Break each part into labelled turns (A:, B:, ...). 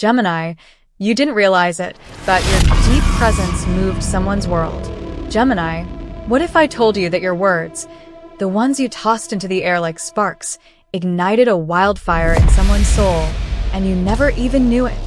A: Gemini, you didn't realize it, but your deep presence moved someone's world. Gemini, what if I told you that your words, the ones you tossed into the air like sparks, ignited a wildfire in someone's soul, and you never even knew it?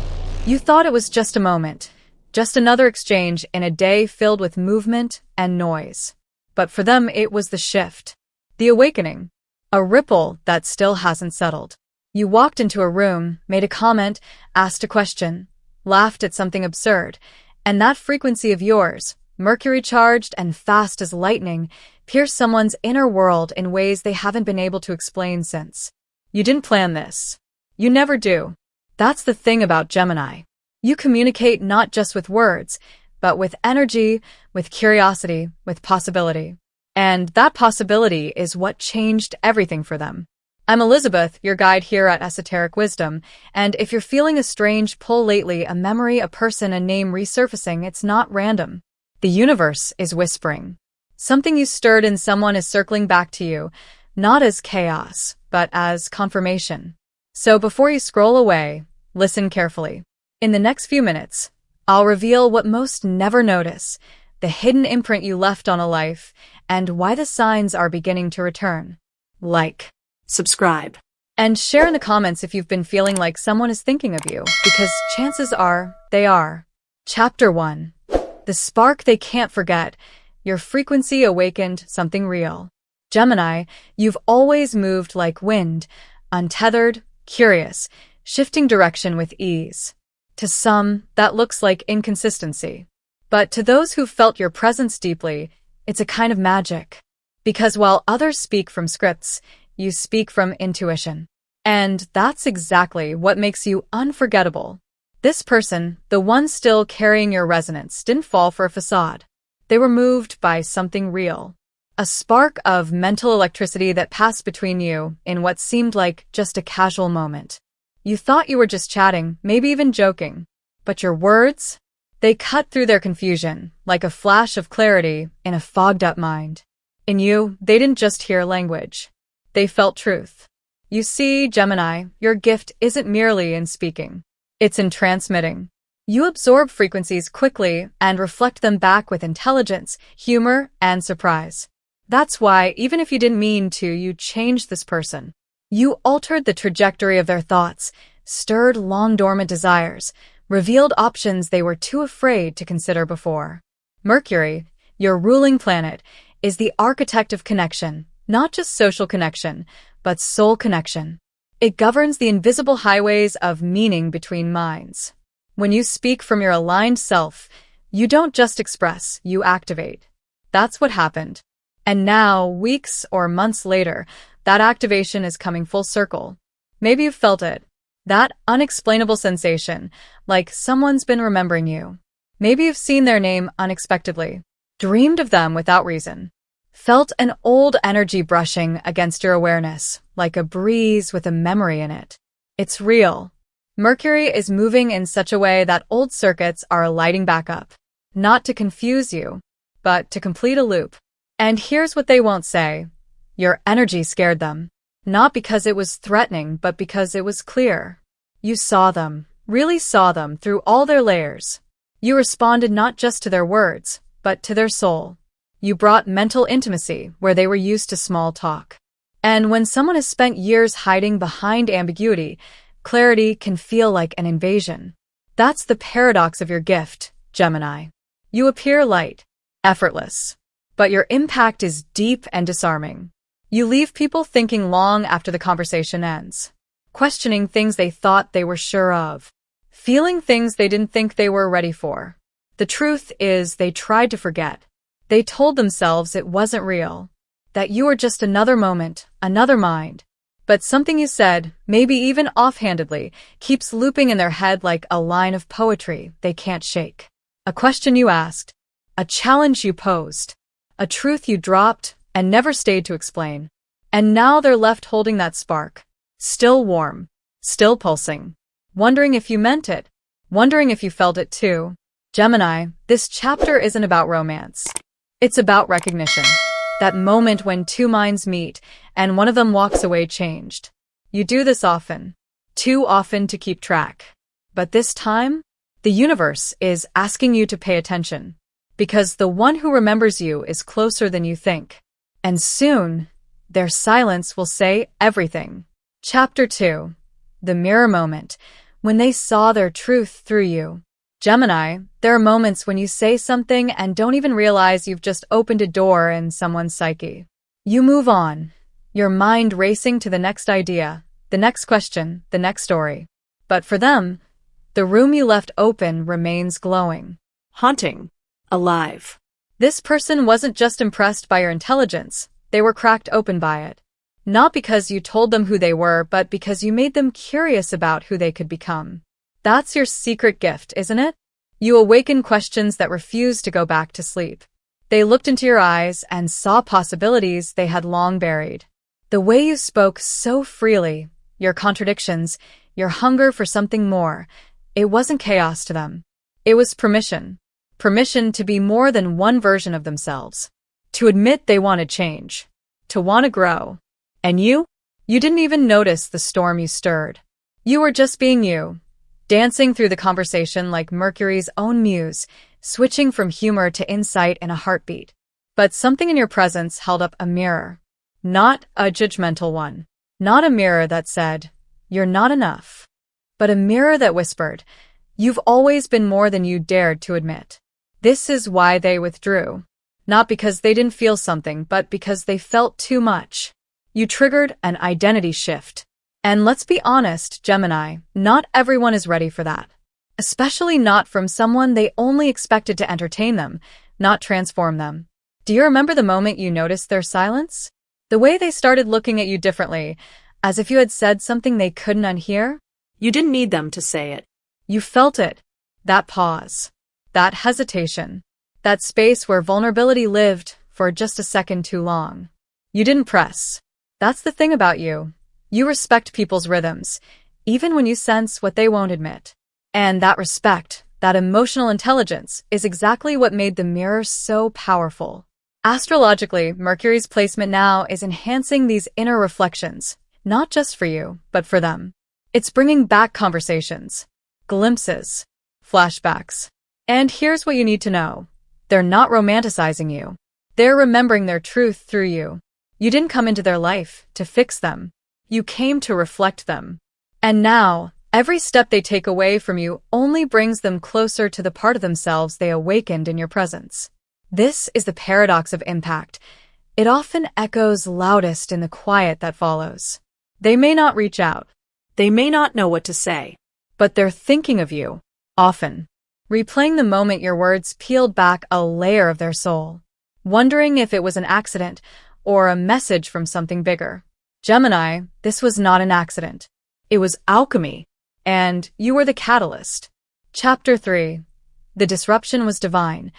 A: You thought it was just a moment, just another exchange in a day filled with movement and noise. But for them, it was the shift, the awakening, a ripple that still hasn't settled. You walked into a room, made a comment, asked a question, laughed at something absurd, and that frequency of yours, Mercury charged and fast as lightning, pierced someone's inner world in ways they haven't been able to explain since. You didn't plan this. You never do. That's the thing about Gemini. You communicate not just with words, but with energy, with curiosity, with possibility. And that possibility is what changed everything for them. I'm Elizabeth, your guide here at Esoteric Wisdom, and if you're feeling a strange pull lately, a memory, a person, a name resurfacing, it's not random. The universe is whispering. Something you stirred in someone is circling back to you, not as chaos, but as confirmation. So before you scroll away, listen carefully. In the next few minutes, I'll reveal what most never notice, the hidden imprint you left on a life, and why the signs are beginning to return. Like, subscribe, and share in the comments if you've been feeling like someone is thinking of you, because chances are they are. Chapter 1. The spark they can't forget. Your frequency awakened something real. Gemini, you've always moved like wind, untethered, curious, shifting direction with ease. To some, that looks like inconsistency. But to those who felt your presence deeply, it's a kind of magic. Because while others speak from scripts, you speak from intuition. And that's exactly what makes you unforgettable. This person, the one still carrying your resonance, didn't fall for a facade. They were moved by something real. A spark of mental electricity that passed between you in what seemed like just a casual moment. You thought you were just chatting, maybe even joking. But your words? They cut through their confusion, like a flash of clarity in a fogged-up mind. In you, they didn't just hear language. They felt truth. You see, Gemini, your gift isn't merely in speaking. It's in transmitting. You absorb frequencies quickly and reflect them back with intelligence, humor, and surprise. That's why, even if you didn't mean to, you changed this person. You altered the trajectory of their thoughts, stirred long-dormant desires, revealed options they were too afraid to consider before. Mercury, your ruling planet, is the architect of connection, not just social connection, but soul connection. It governs the invisible highways of meaning between minds. When you speak from your aligned self, you don't just express, you activate. That's what happened. And now, weeks or months later, that activation is coming full circle. Maybe you've felt it. That unexplainable sensation, like someone's been remembering you. Maybe you've seen their name unexpectedly, dreamed of them without reason. Felt an old energy brushing against your awareness, like a breeze with a memory in it. It's real. Mercury is moving in such a way that old circuits are lighting back up. Not to confuse you, but to complete a loop. And here's what they won't say. Your energy scared them. Not because it was threatening, but because it was clear. You saw them, really saw them through all their layers. You responded not just to their words, but to their soul. You brought mental intimacy where they were used to small talk. And when someone has spent years hiding behind ambiguity, clarity can feel like an invasion. That's the paradox of your gift, Gemini. You appear light, effortless, but your impact is deep and disarming. You leave people thinking long after the conversation ends, questioning things they thought they were sure of, feeling things they didn't think they were ready for. The truth is they tried to forget. They told themselves it wasn't real, that you were just another moment, another mind. But something you said, maybe even offhandedly, keeps looping in their head like a line of poetry they can't shake. A question you asked, a challenge you posed, a truth you dropped and never stayed to explain. And now they're left holding that spark, still warm, still pulsing, wondering if you meant it, wondering if you felt it too. Gemini, this chapter isn't about romance. It's about recognition. That moment when two minds meet and one of them walks away changed. You do this often. Too often to keep track. But this time, the universe is asking you to pay attention, because the one who remembers you is closer than you think. And soon, their silence will say everything. Chapter 2. The Mirror Moment, when they saw their truth through you. Gemini, there are moments when you say something and don't even realize you've just opened a door in someone's psyche. You move on, your mind racing to the next idea, the next question, the next story. But for them, the room you left open remains glowing.
B: Haunting. Alive.
A: This person wasn't just impressed by your intelligence, they were cracked open by it. Not because you told them who they were, but because you made them curious about who they could become. That's your secret gift, isn't it? You awaken questions that refuse to go back to sleep. They looked into your eyes and saw possibilities they had long buried. The way you spoke so freely, your contradictions, your hunger for something more, it wasn't chaos to them. It was permission. Permission to be more than one version of themselves. To admit they wanted change. To want to grow. And you? You didn't even notice the storm you stirred. You were just being you. Dancing through the conversation like Mercury's own muse, switching from humor to insight in a heartbeat. But something in your presence held up a mirror. Not a judgmental one. Not a mirror that said, "You're not enough." But a mirror that whispered, "You've always been more than you dared to admit." This is why they withdrew. Not because they didn't feel something, but because they felt too much. You triggered an identity shift. And let's be honest, Gemini, not everyone is ready for that. Especially not from someone they only expected to entertain them, not transform them. Do you remember the moment you noticed their silence? The way they started looking at you differently, as if you had said something they couldn't unhear?
B: You didn't need them to say it.
A: You felt it. That pause. That hesitation. That space where vulnerability lived for just a second too long. You didn't press. That's the thing about you. You respect people's rhythms, even when you sense what they won't admit. And that respect, that emotional intelligence, is exactly what made the mirror so powerful. Astrologically, Mercury's placement now is enhancing these inner reflections, not just for you, but for them. It's bringing back conversations, glimpses, flashbacks. And here's what you need to know. They're not romanticizing you. They're remembering their truth through you. You didn't come into their life to fix them. You came to reflect them. And now, every step they take away from you only brings them closer to the part of themselves they awakened in your presence. This is the paradox of impact. It often echoes loudest in the quiet that follows. They may not reach out.
B: They may not know what to say.
A: But they're thinking of you, often. Replaying the moment your words peeled back a layer of their soul. Wondering if it was an accident or a message from something bigger. Gemini, this was not an accident. It was alchemy, and you were the catalyst. Chapter 3. The disruption was divine.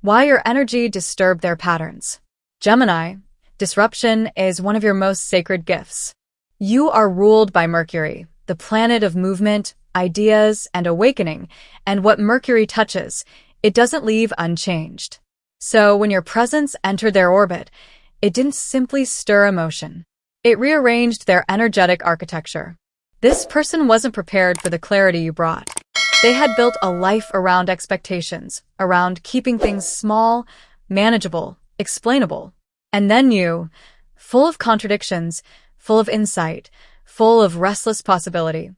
A: Why your energy disturbed their patterns. Gemini, disruption is one of your most sacred gifts. You are ruled by Mercury, the planet of movement, ideas, and awakening, and what Mercury touches, it doesn't leave unchanged. So when your presence entered their orbit, it didn't simply stir emotion. It rearranged their energetic architecture. This person wasn't prepared for the clarity you brought. They had built a life around expectations, around keeping things small, manageable, explainable. And then you, full of contradictions, full of insight, full of restless possibility,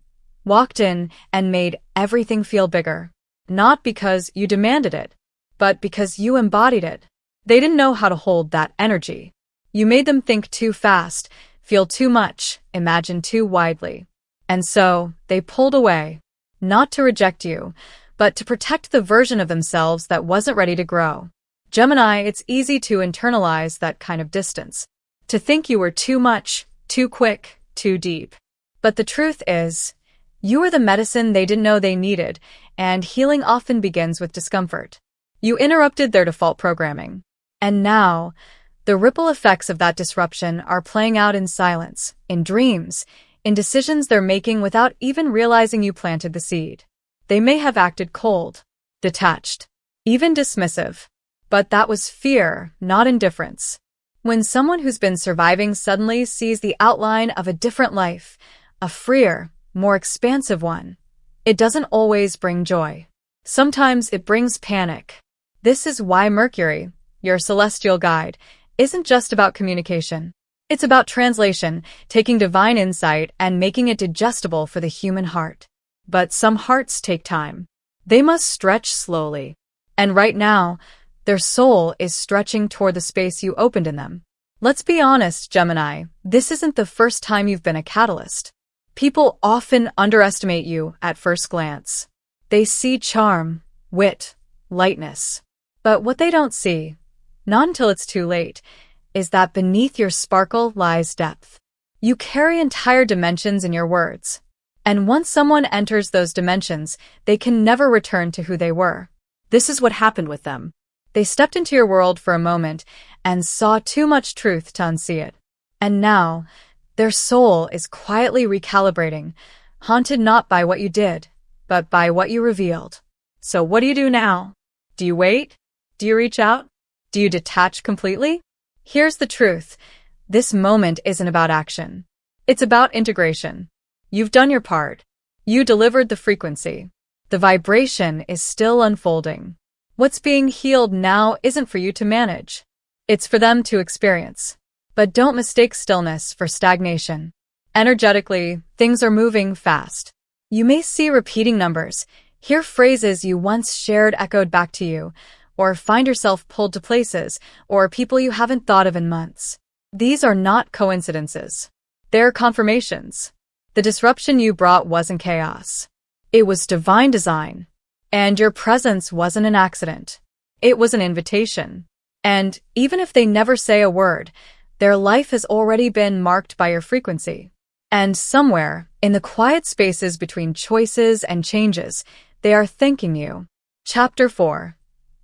A: walked in and made everything feel bigger. Not because you demanded it, but because you embodied it. They didn't know how to hold that energy. You made them think too fast, feel too much, imagine too widely. And so, they pulled away, not to reject you, but to protect the version of themselves that wasn't ready to grow. Gemini, it's easy to internalize that kind of distance, to think you were too much, too quick, too deep. But the truth is, you were the medicine they didn't know they needed, and healing often begins with discomfort. You interrupted their default programming. And now, the ripple effects of that disruption are playing out in silence, in dreams, in decisions they're making without even realizing you planted the seed. They may have acted cold, detached, even dismissive. But that was fear, not indifference. When someone who's been surviving suddenly sees the outline of a different life, a freer, more expansive one, It doesn't always bring joy. Sometimes it brings panic. This is why Mercury, your celestial guide, isn't just about communication. It's about translation, taking divine insight and making it digestible for the human heart. But some hearts take time. They must stretch slowly. And right now, their soul is stretching toward the space you opened in them. Let's be honest, Gemini, this isn't the first time you've been a catalyst. People often underestimate you at first glance. They see charm, wit, lightness. But what they don't see, not until it's too late, is that beneath your sparkle lies depth. You carry entire dimensions in your words. And once someone enters those dimensions, they can never return to who they were.
B: This is what happened with them.
A: They stepped into your world for a moment and saw too much truth to unsee it. And now, their soul is quietly recalibrating, haunted not by what you did, but by what you revealed. So what do you do now? Do you wait? Do you reach out? Do you detach completely? Here's the truth. This moment isn't about action. It's about integration. You've done your part. You delivered the frequency. The vibration is still unfolding. What's being healed now isn't for you to manage. It's for them to experience. But don't mistake stillness for stagnation. Energetically, things are moving fast. You may see repeating numbers, hear phrases you once shared echoed back to you, or find yourself pulled to places or people you haven't thought of in months. These are not coincidences. They're confirmations. The disruption you brought wasn't chaos. It was divine design. And your presence wasn't an accident. It was an invitation. And even if they never say a word, their life has already been marked by your frequency. And somewhere, in the quiet spaces between choices and changes, they are thanking you. Chapter 4.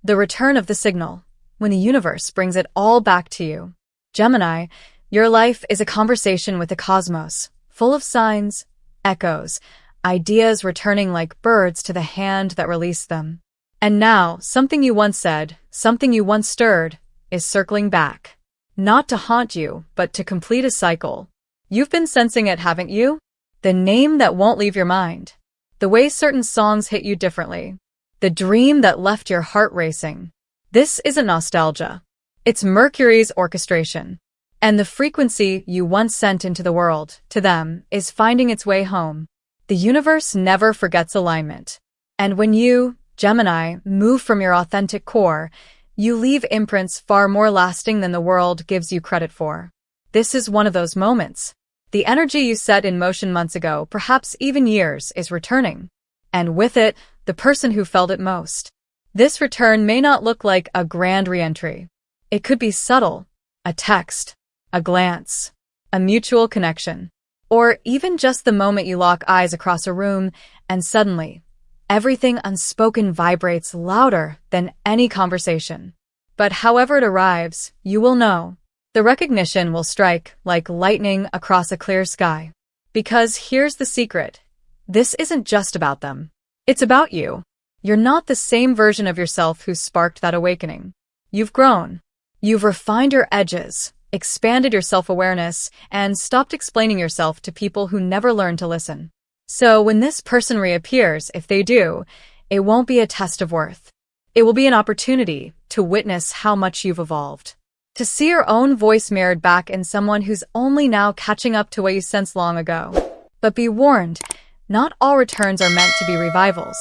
A: The Return of the Signal. When the universe brings it all back to you. Gemini, your life is a conversation with the cosmos, full of signs, echoes, ideas returning like birds to the hand that released them. And now, something you once said, something you once stirred, is circling back. Not to haunt you, but to complete a cycle. You've been sensing it, haven't you? The name that won't leave your mind. The way certain songs hit you differently. The dream that left your heart racing. This isn't nostalgia. It's Mercury's orchestration. And the frequency you once sent into the world, to them, is finding its way home. The universe never forgets alignment. And when you, Gemini, move from your authentic core, you leave imprints far more lasting than the world gives you credit for. This is one of those moments. The energy you set in motion months ago, perhaps even years, is returning. And with it, the person who felt it most. This return may not look like a grand re-entry. It could be subtle, a text, a glance, a mutual connection, or even just the moment you lock eyes across a room and suddenly, everything unspoken vibrates louder than any conversation. But however it arrives, you will know. The recognition will strike like lightning across a clear sky. Because here's the secret. This isn't just about them. It's about you. You're not the same version of yourself who sparked that awakening. You've grown. You've refined your edges, expanded your self-awareness, and stopped explaining yourself to people who never learned to listen. So when this person reappears, if they do, it won't be a test of worth. It will be an opportunity to witness how much you've evolved. To see your own voice mirrored back in someone who's only now catching up to what you sensed long ago. But be warned, not all returns are meant to be revivals.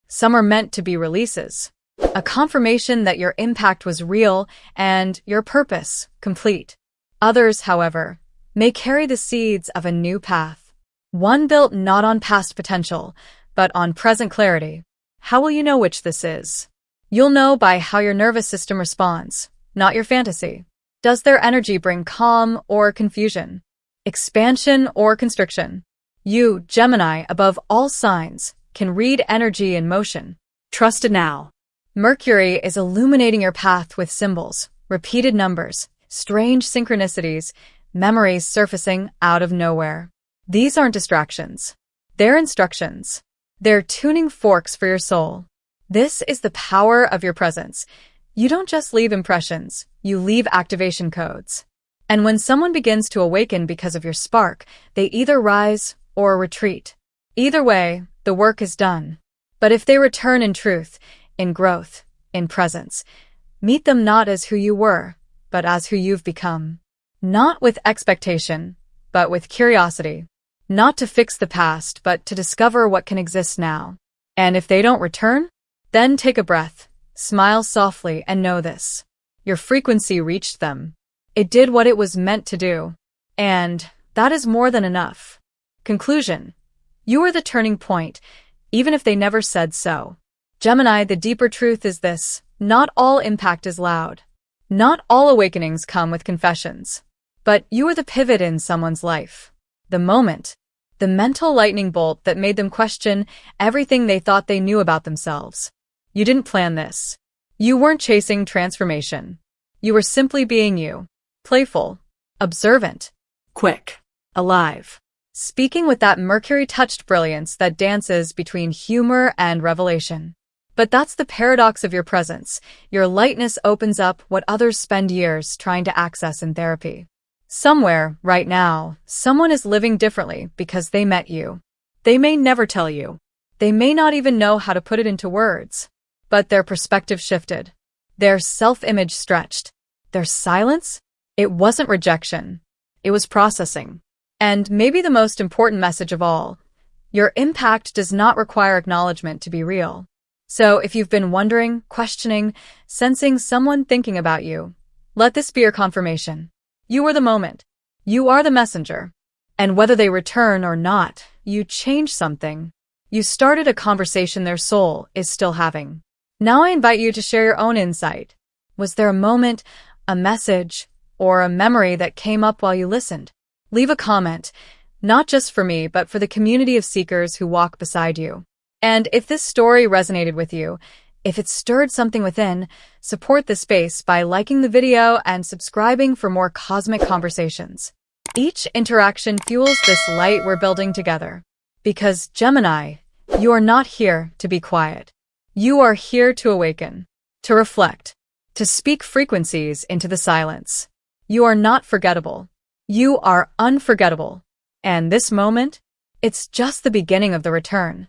A: Some are meant to be releases. A confirmation that your impact was real and your purpose complete. Others, however, may carry the seeds of a new path. One built not on past potential, but on present clarity. How will you know which this is? You'll know by how your nervous system responds, not your fantasy. Does their energy bring calm or confusion? Expansion or constriction? You, Gemini, above all signs, can read energy in motion.
B: Trust it now.
A: Mercury is illuminating your path with symbols, repeated numbers, strange synchronicities, memories surfacing out of nowhere. These aren't distractions. They're instructions. They're tuning forks for your soul. This is the power of your presence. You don't just leave impressions, you leave activation codes. And when someone begins to awaken because of your spark, they either rise or retreat. Either way, the work is done. But if they return in truth, in growth, in presence, meet them not as who you were, but as who you've become. Not with expectation, but with curiosity. Not to fix the past, but to discover what can exist now. And if they don't return, then take a breath, smile softly, and know this. Your frequency reached them. It did what it was meant to do. And that is more than enough. Conclusion. You are the turning point, even if they never said so. Gemini, the deeper truth is this: not all impact is loud. Not all awakenings come with confessions. But you are the pivot in someone's life. The moment. The mental lightning bolt that made them question everything they thought they knew about themselves. You didn't plan this. You weren't chasing transformation. You were simply being you. Playful. Observant.
B: Quick. Alive.
A: Speaking with that Mercury-touched brilliance that dances between humor and revelation. But that's the paradox of your presence. Your lightness opens up what others spend years trying to access in therapy. Somewhere, right now, someone is living differently because they met you. They may never tell you. They may not even know how to put it into words. But their perspective shifted. Their self-image stretched. Their silence? It wasn't rejection. It was processing. And maybe the most important message of all, your impact does not require acknowledgement to be real. So if you've been wondering, questioning, sensing someone thinking about you, let this be your confirmation. You are the moment. You are the messenger. And whether they return or not, you changed something. You started a conversation their soul is still having. Now I invite you to share your own insight. Was there a moment, a message, or a memory that came up while you listened? Leave a comment, not just for me, but for the community of seekers who walk beside you. And if this story resonated with you, if it stirred something within, support the space by liking the video and subscribing for more cosmic conversations. Each interaction fuels this light we're building together. Because, Gemini, you are not here to be quiet. You are here to awaken, to reflect, to speak frequencies into the silence. You are not forgettable. You are unforgettable. And this moment, it's just the beginning of the return.